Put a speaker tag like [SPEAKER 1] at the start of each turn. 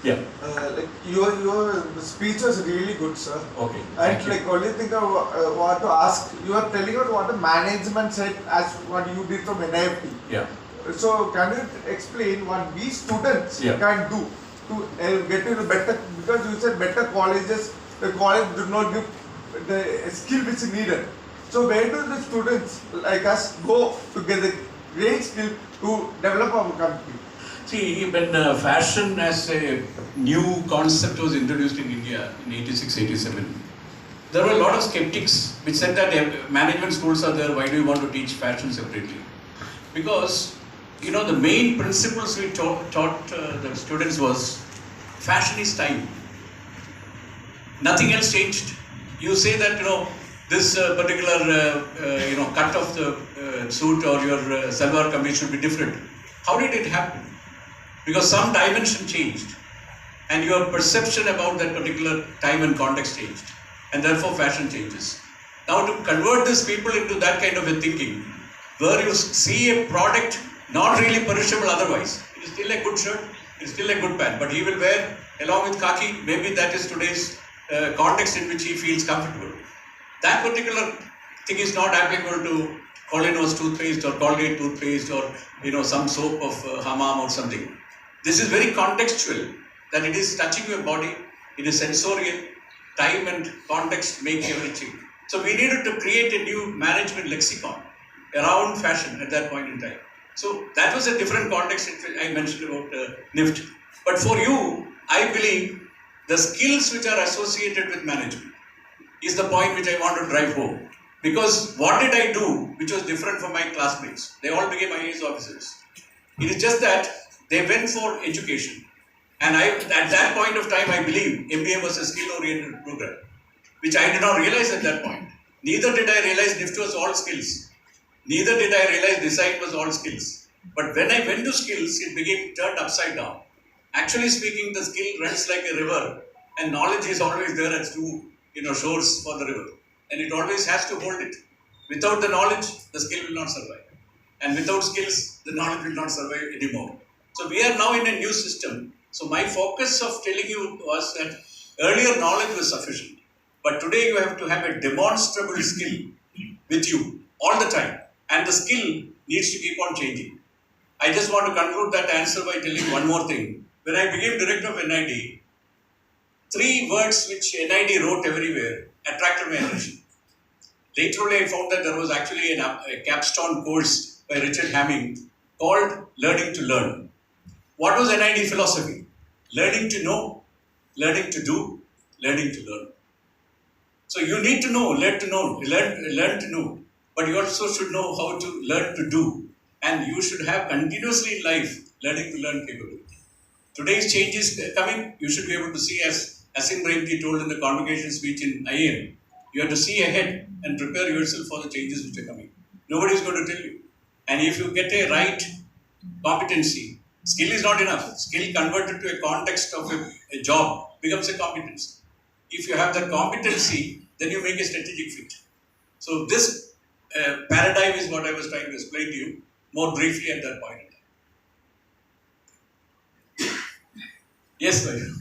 [SPEAKER 1] Yeah.
[SPEAKER 2] Like your speech was really good, sir.
[SPEAKER 1] Okay.
[SPEAKER 2] And like only thing I want to ask, you are telling about what the management said as what you did from NIFT.
[SPEAKER 1] Yeah.
[SPEAKER 2] So can you explain what we students
[SPEAKER 1] Yeah.
[SPEAKER 2] can do to get into better, because you said better colleges, the college do not give the skill which is needed. So where do the students like us go to get the great skill to develop our country?
[SPEAKER 1] See, when fashion as a new concept was introduced in India in 86, 87, there were a lot of skeptics which said that management schools are there, why do you want to teach fashion separately? Because, you know, the main principles we taught the students was fashion is time. Nothing else changed. You say that, you know, this particular, cut of the suit or your salwar kameez should be different. How did it happen? Because some dimension changed and your perception about that particular time and context changed, and therefore fashion changes. Now to convert these people into that kind of a thinking, where you see a product not really perishable otherwise, it is still a good shirt, it is still a good pant, but he will wear along with khaki, maybe that is today's context in which he feels comfortable. That particular thing is not applicable to Colinos toothpaste or Colgate toothpaste or some soap of Hammam or something. This is very contextual, that it is touching your body, it is sensorial, time and context make everything. So we needed to create a new management lexicon around fashion at that point in time. So that was a different context I mentioned about NIFT. But for you, I believe the skills which are associated with management is the point which I want to drive home. Because what did I do which was different from my classmates? They all became IAS officers. It is just that they went for education. And at that point of time, I believe MBA was a skill-oriented program, which I did not realize at that point. Neither did I realize NIFT was all skills. Neither did I realize design was all skills. But when I went to skills, it became turned upside down. Actually speaking, the skill runs like a river, and knowledge is always there at two shores for the river. And it always has to hold it. Without the knowledge, the skill will not survive. And without skills, the knowledge will not survive anymore. So we are now in a new system. So my focus of telling you was that earlier knowledge was sufficient. But today you have to have a demonstrable skill with you all the time. And the skill needs to keep on changing. I just want to conclude that answer by telling one more thing. When I became director of NID, 3 words which NID wrote everywhere attracted my attention. Later on, I found that there was actually a capstone course by Richard Hamming called Learning to Learn. What was NID philosophy? Learning to know, learning to do, learning to learn. So you need to know, learn to know, but you also should know how to learn to do. And you should have continuously in life learning to learn capability. Today's change is coming. You should be able to see, as Asim Premji told in the convocation speech in IAM, you have to see ahead and prepare yourself for the changes which are coming. Nobody is going to tell you. And if you get a right competency, skill is not enough. Skill converted to a context of a job becomes a competence. If you have that competency, then you make a strategic fit. So this paradigm is what I was trying to explain to you more briefly at that point in time. Yes, sir.